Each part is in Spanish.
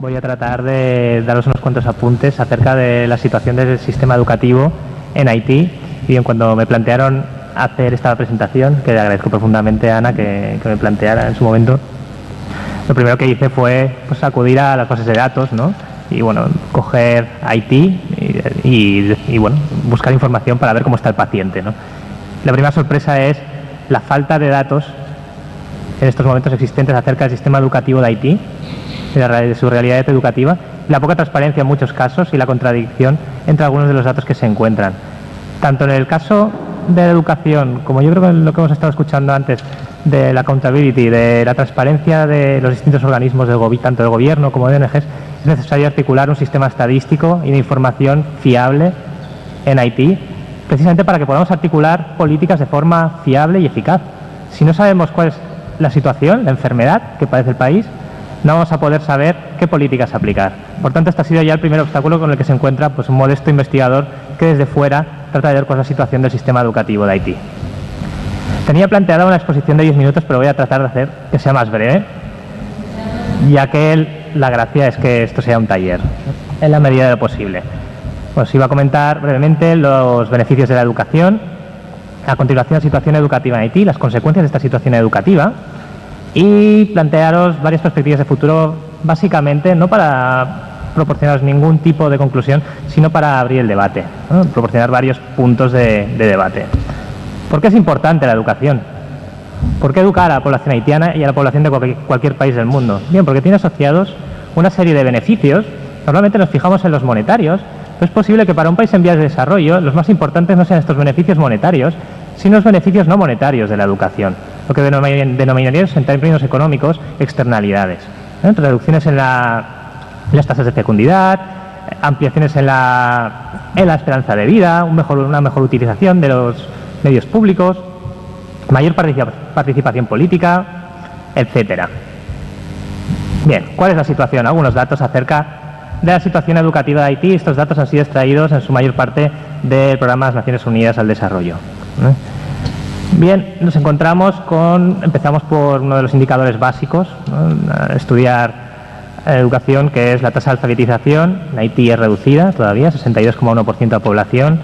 voy a tratar de daros unos cuantos apuntes acerca de la situación del sistema educativo en Haití. Y bien, cuando me plantearon hacer esta presentación, que le agradezco profundamente a Ana que me planteara en su momento, lo primero que hice fue pues, acudir a las bases de datos, ¿no? Y bueno, coger Haití y bueno, buscar información para ver cómo está el paciente, ¿no? La primera sorpresa es la falta de datos en estos momentos existentes acerca del sistema educativo de Haití, de su realidad educativa, la poca transparencia en muchos casos y la contradicción entre algunos de los datos que se encuentran. Tanto en el caso de la educación, como yo creo que lo que hemos estado escuchando antes, de la accountability, de la transparencia de los distintos organismos, tanto del gobierno como de ONGs, es necesario articular un sistema estadístico y de información fiable en Haití, precisamente para que podamos articular políticas de forma fiable y eficaz. Si no sabemos cuál es la situación, la enfermedad que padece el país, no vamos a poder saber qué políticas aplicar. Por tanto, este ha sido ya el primer obstáculo con el que se encuentra pues, un modesto investigador que desde fuera trata de ver cuál es la situación del sistema educativo de Haití. Tenía planteada una exposición de 10 minutos, pero voy a tratar de hacer que sea más breve, ya que la gracia es que esto sea un taller, en la medida de lo posible. Os iba a comentar brevemente los beneficios de la educación, a continuación la situación educativa en Haití, las consecuencias de esta situación educativa y plantearos varias perspectivas de futuro, básicamente no para proporcionaros ningún tipo de conclusión, sino para abrir el debate, ¿no? Proporcionar varios puntos de debate. ¿Por qué es importante la educación? ¿Por qué educar a la población haitiana y a la población de cualquier país del mundo? Bien, porque tiene asociados una serie de beneficios. Normalmente nos fijamos en los monetarios, pero es posible que para un país en vías de desarrollo los más importantes no sean estos beneficios monetarios, sino los beneficios no monetarios de la educación, lo que denominaríamos en términos económicos externalidades, ¿eh? Reducciones en las tasas de fecundidad, ampliaciones en la esperanza de vida, una mejor utilización de los medios públicos, mayor participación política, etcétera. Bien, ¿cuál es la situación? Algunos datos acerca de la situación educativa de Haití. Estos datos han sido extraídos en su mayor parte del Programa de las Naciones Unidas al Desarrollo. Bien, empezamos por uno de los indicadores básicos, ¿no? Estudiar educación, que es la tasa de alfabetización. En Haití es reducida todavía, 62,1% de la población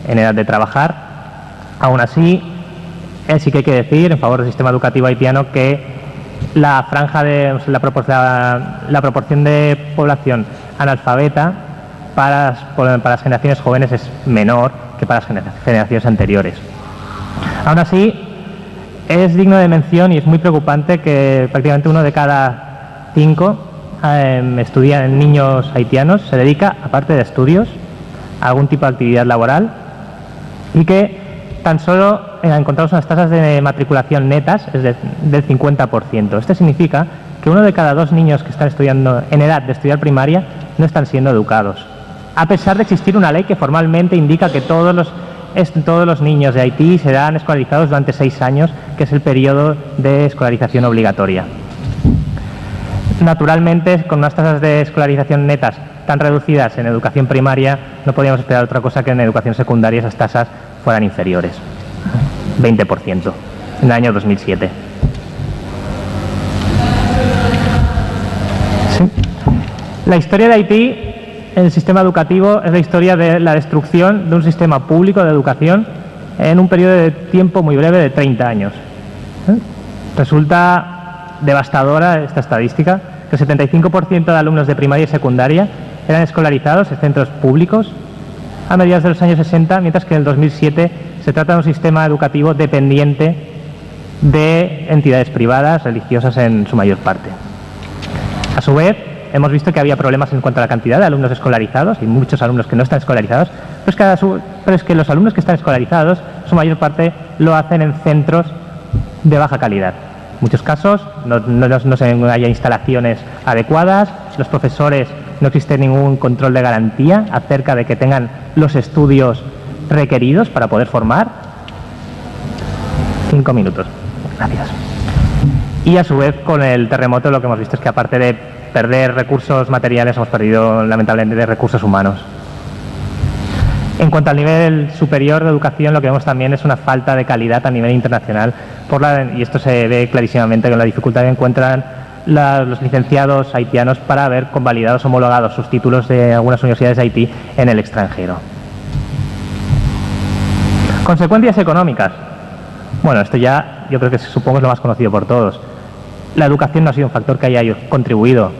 en edad de trabajar. Aún así, sí que hay que decir, en favor del sistema educativo haitiano, que la proporción de población analfabeta para las generaciones jóvenes es menor que para las generaciones anteriores. Aún así, es digno de mención y es muy preocupante que prácticamente 1 de cada 5 niños haitianos se dedica, aparte de estudios, a algún tipo de actividad laboral, y que tan solo encontramos unas tasas de matriculación netas del 50%. Esto significa que 1 de cada 2 niños que están estudiando en edad de estudiar primaria no están siendo educados, a pesar de existir una ley que formalmente indica que todos los niños de Haití serán escolarizados durante 6 años, que es el periodo de escolarización obligatoria. Naturalmente, con unas tasas de escolarización netas tan reducidas en educación primaria, no podíamos esperar otra cosa que en educación secundaria esas tasas fueran inferiores, 20% en el año 2007. Sí. La historia de Haití en el sistema educativo es la historia de la destrucción de un sistema público de educación en un periodo de tiempo muy breve de 30 años. Resulta devastadora esta estadística, que el 75% de alumnos de primaria y secundaria eran escolarizados en centros públicos a mediados de los años 60, mientras que en el 2007 se trata de un sistema educativo dependiente de entidades privadas, religiosas en su mayor parte. A su vez, hemos visto que había problemas en cuanto a la cantidad de alumnos escolarizados y muchos alumnos que no están escolarizados, pero es que los alumnos que están escolarizados, su mayor parte lo hacen en centros de baja calidad. En muchos casos no hay instalaciones adecuadas, los profesores no existe ningún control de garantía acerca de que tengan los estudios requeridos para poder formar. 5 minutos. Gracias. Y a su vez, con el terremoto lo que hemos visto es que aparte de perder recursos materiales, hemos perdido lamentablemente recursos humanos. En cuanto al nivel superior de educación, lo que vemos también es una falta de calidad a nivel internacional, y esto se ve clarísimamente con la dificultad que encuentran los licenciados haitianos para haber convalidados, homologados sus títulos de algunas universidades de Haití en el extranjero. Consecuencias económicas. Bueno, esto ya yo creo que supongo es lo más conocido por todos. La educación no ha sido un factor que haya contribuido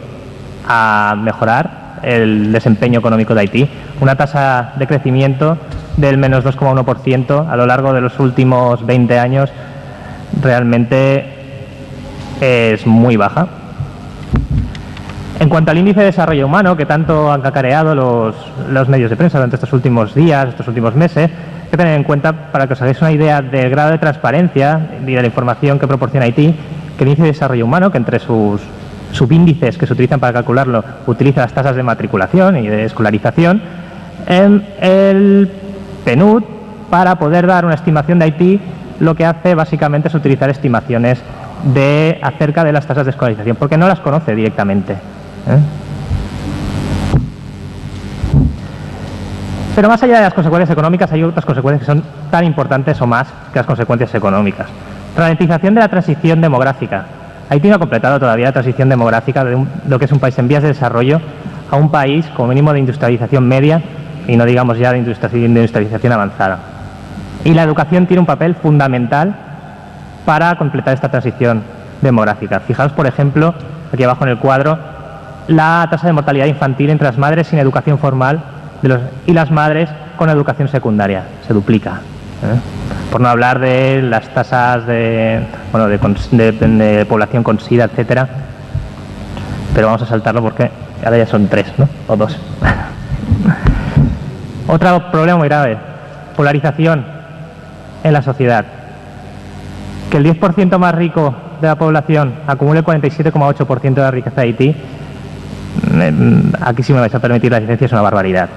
a mejorar el desempeño económico de Haití. Una tasa de crecimiento del menos 2,1% a lo largo de los últimos 20 años realmente es muy baja. En cuanto al índice de desarrollo humano, que tanto han cacareado los medios de prensa durante estos últimos días, estos últimos meses, hay que tener en cuenta, para que os hagáis una idea del grado de transparencia y de la información que proporciona Haití, que el índice de desarrollo humano, que entre sus subíndices que se utilizan para calcularlo, utiliza las tasas de matriculación y de escolarización, el PNUD, para poder dar una estimación de Haití, lo que hace básicamente es utilizar estimaciones acerca de las tasas de escolarización, porque no las conoce directamente. Pero más allá de las consecuencias económicas, hay otras consecuencias que son tan importantes o más que las consecuencias económicas. Ralentización de la transición demográfica. Haití no ha completado todavía la transición demográfica de lo que es un país en vías de desarrollo a un país como mínimo de industrialización media y no digamos ya de industrialización avanzada. Y la educación tiene un papel fundamental para completar esta transición demográfica. Fijaos, por ejemplo, aquí abajo en el cuadro, la tasa de mortalidad infantil entre las madres sin educación formal y las madres con educación secundaria. Se duplica. Por no hablar de las tasas de población con SIDA, etcétera. Pero vamos a saltarlo porque ahora ya son 3, ¿no? O 2. Otro problema muy grave, polarización en la sociedad. Que el 10% más rico de la población acumule el 47,8% de la riqueza de Haití, aquí sí me vais a permitir la licencia, es una barbaridad.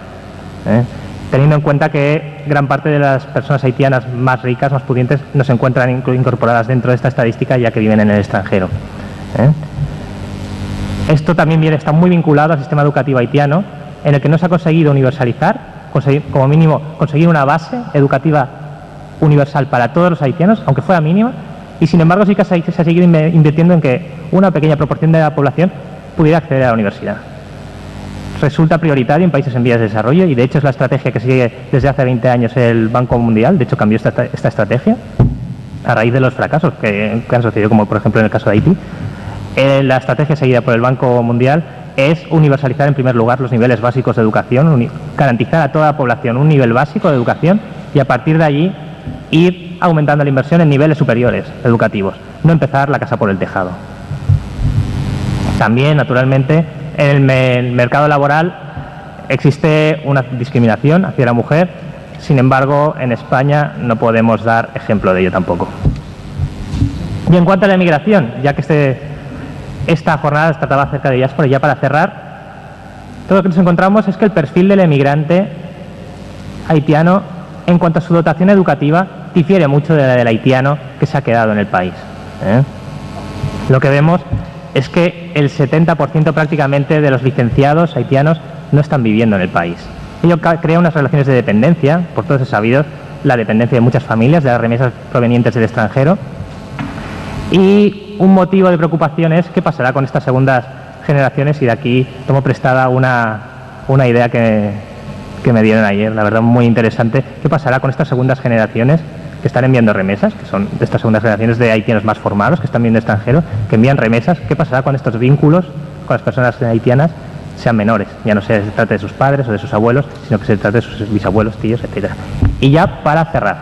Teniendo en cuenta que gran parte de las personas haitianas más ricas, más pudientes, no se encuentran incorporadas dentro de esta estadística ya que viven en el extranjero. Esto también está muy vinculado al sistema educativo haitiano, en el que no se ha conseguido universalizar, como mínimo conseguir una base educativa universal para todos los haitianos, aunque fuera mínima, y sin embargo sí que se ha seguido invirtiendo en que una pequeña proporción de la población pudiera acceder a la universidad. Resulta prioritario en países en vías de desarrollo y de hecho es la estrategia que sigue desde hace 20 años el Banco Mundial. De hecho cambió esta estrategia a raíz de los fracasos que han sucedido, como por ejemplo en el caso de Haití. La estrategia seguida por el Banco Mundial es universalizar en primer lugar los niveles básicos de educación, garantizar a toda la población un nivel básico de educación y a partir de allí ir aumentando la inversión en niveles superiores educativos, no empezar la casa por el tejado. También, naturalmente, en el mercado laboral existe una discriminación hacia la mujer, sin embargo, en España no podemos dar ejemplo de ello tampoco. Y en cuanto a la emigración, ya que esta jornada se trataba acerca de diáspora, ya para cerrar, todo lo que nos encontramos es que el perfil del emigrante haitiano, en cuanto a su dotación educativa, difiere mucho de la del haitiano que se ha quedado en el país. Lo que vemos es que el 70% prácticamente de los licenciados haitianos no están viviendo en el país. Ello crea unas relaciones de dependencia, por todos es sabido, la dependencia de muchas familias, de las remesas provenientes del extranjero. Y un motivo de preocupación es qué pasará con estas segundas generaciones, y de aquí tomo prestada una idea que me dieron ayer, la verdad muy interesante. ¿Qué pasará con estas segundas generaciones que están enviando remesas, que son de estas segundas generaciones de haitianos más formados, que están viendo extranjero, que envían remesas? ¿Qué pasará con estos vínculos con las personas haitianas sean menores? Ya no se trate de sus padres o de sus abuelos, sino que se trate de sus bisabuelos, tíos, etc. Y ya para cerrar,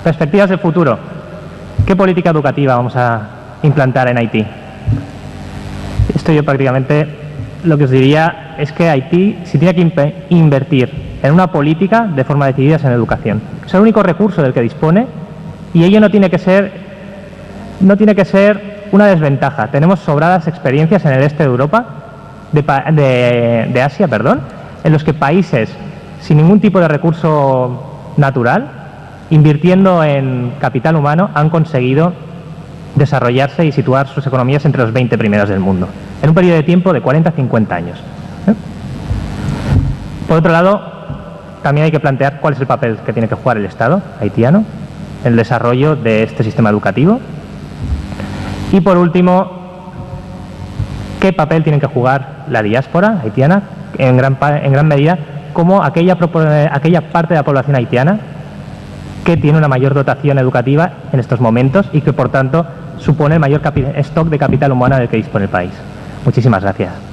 perspectivas de futuro. ¿Qué política educativa vamos a implantar en Haití? Esto yo prácticamente lo que os diría es que Haití sí tiene que invertir en una política de forma decidida en educación. Es el único recurso del que dispone y ello no tiene que ser una desventaja. Tenemos sobradas experiencias en el este de Europa, de Asia, en los que países sin ningún tipo de recurso natural, invirtiendo en capital humano, han conseguido desarrollarse y situar sus economías entre los 20 primeros del mundo, en un periodo de tiempo de 40 a 50 años. Por otro lado, también hay que plantear cuál es el papel que tiene que jugar el Estado haitiano en el desarrollo de este sistema educativo. Y por último, qué papel tiene que jugar la diáspora haitiana, en gran medida, como aquella parte de la población haitiana que tiene una mayor dotación educativa en estos momentos y que, por tanto, supone el mayor stock de capital humano del que dispone el país. Muchísimas gracias.